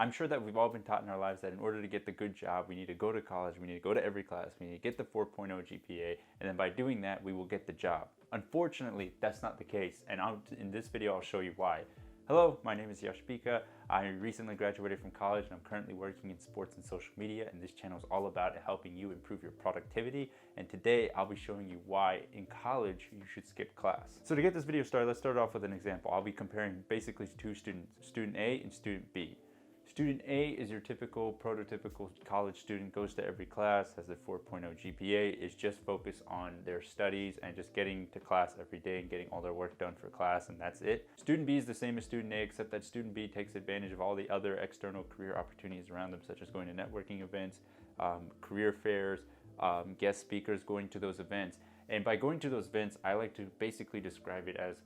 I'm sure that we've all been taught in our lives that in order to get the good job, we need to go to college, we need to go to every class, we need to get the 4.0 GPA, and then by doing that, we will get the job. Unfortunately, that's not the case, and in this video, I'll show you why. Hello, my name is Yashpika. I recently graduated from college and I'm currently working in sports and social media, and this channel is all about helping you improve your productivity. And today I'll be showing you why in college you should skip class. So to get this video started, let's start off with an example. I'll be comparing basically two students, student A and student B. Student A is your typical, prototypical college student, goes to every class, has a 4.0 GPA, is just focused on their studies and just getting to class every day and getting all their work done for class, and that's it. Student B is the same as student A, except that student B takes advantage of all the other external career opportunities around them, such as going to networking events, career fairs, guest speakers, going to those events. And by going to those events, I like to basically describe it as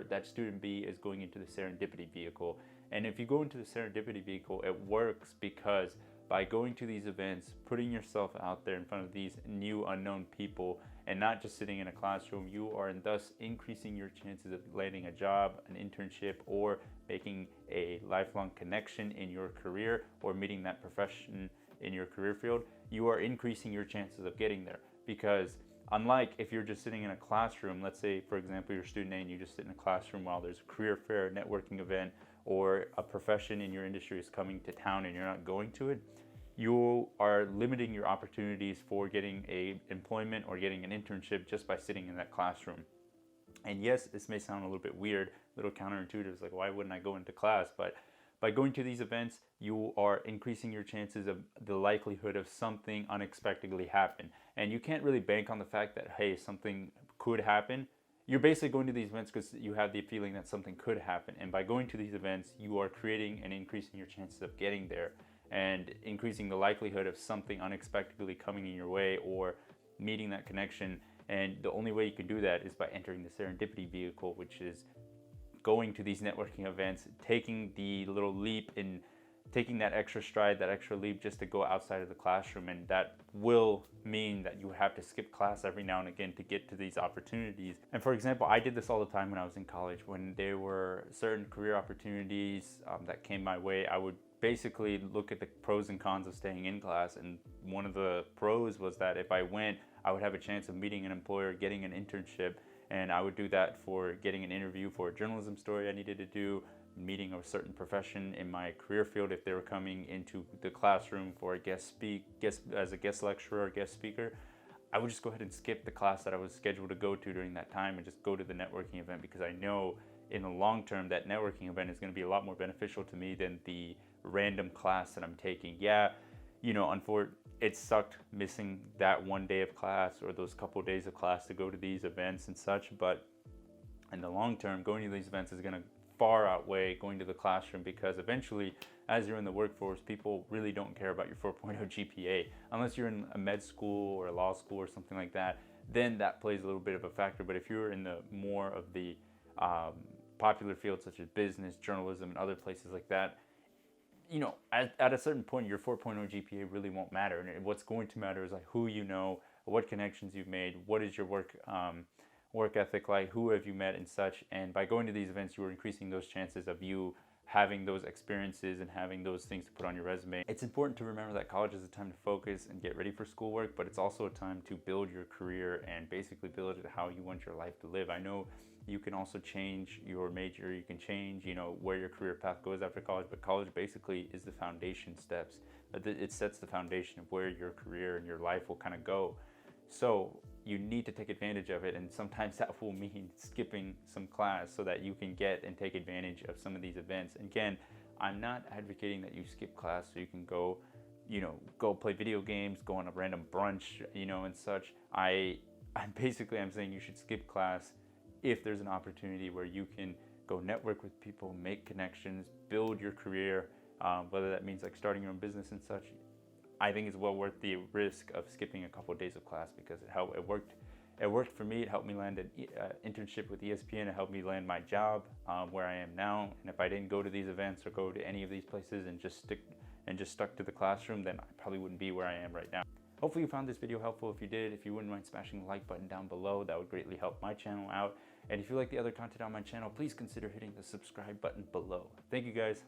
that student B is going into the Serendipity Vehicle. And if you go into the Serendipity Vehicle, it works because by going to these events, putting yourself out there in front of these new unknown people and not just sitting in a classroom, you are thus increasing your chances of landing a job, an internship, or making a lifelong connection in your career or meeting that profession in your career field. You are increasing your chances of getting there, because unlike if you're just sitting in a classroom, let's say, for example, you're student A and you just sit in a classroom while there's a career fair, networking event, or a profession in your industry is coming to town and you're not going to it, you are limiting your opportunities for getting a employment or getting an internship just by sitting in that classroom. And yes, this may sound a little bit weird, a little counterintuitive. It's like, why wouldn't I go into class? But by going to these events, you are increasing your chances of the likelihood of something unexpectedly happen. And you can't really bank on the fact that, hey, something could happen. You're basically going to these events because you have the feeling that something could happen. And by going to these events, you are creating and increasing your chances of getting there and increasing the likelihood of something unexpectedly coming in your way or meeting that connection. And the only way you can do that is by entering the Serendipity Vehicle, which is going to these networking events, taking the little leap in taking that extra stride, that extra leap just to go outside of the classroom. And that will mean that you have to skip class every now and again to get to these opportunities. And for example, I did this all the time when I was in college. When there were certain career opportunities that came my way, I would basically look at the pros and cons of staying in class. And one of the pros was that if I went, I would have a chance of meeting an employer, getting an internship, and I would do that for getting an interview for a journalism story I needed to do, meeting a certain profession in my career field if they were coming into the classroom for a as a guest lecturer or guest speaker. I would just go ahead and skip the class that I was scheduled to go to during that time and just go to the networking event, because I know in the long term that networking event is going to be a lot more beneficial to me than the random class that I'm taking. Yeah, you know, unfortunately, it sucked missing that one day of class or those couple of days of class to go to these events and such, but in the long term, going to these events is going to far outweigh going to the classroom, because eventually, as you're in the workforce, people really don't care about your 4.0 GPA. Unless you're in a med school or a law school or something like that, then that plays a little bit of a factor. But if you're in the more of the popular fields such as business, journalism, and other places like that, you know, at a certain point, your 4.0 GPA really won't matter. And what's going to matter is like who you know, what connections you've made, what is your work ethic like, who have you met and such. And by going to these events, you are increasing those chances of you having those experiences and having those things to put on your resume. It's important to remember that college is a time to focus and get ready for schoolwork, but it's also a time to build your career and basically build it how you want your life to live. I know you can also change your major, you can change, you know, where your career path goes after college, but college basically is the foundation steps. It sets the foundation of where your career and your life will kind of go. So you need to take advantage of it, and sometimes that will mean skipping some class so that you can get and take advantage of some of these events. And again, I'm not advocating that you skip class so you can go, you know, go play video games, go on a random brunch, you know, and such. I'm saying you should skip class if there's an opportunity where you can go network with people, make connections, build your career, whether that means like starting your own business and such. I think it's well worth the risk of skipping a couple of days of class, because it worked for me. It helped me land an internship with ESPN. It helped me land my job where I am now. And if I didn't go to these events or go to any of these places and just stuck to the classroom, then I probably wouldn't be where I am right now. Hopefully you found this video helpful. If you did, if you wouldn't mind smashing the like button down below, that would greatly help my channel out. And if you like the other content on my channel, please consider hitting the subscribe button below. Thank you guys.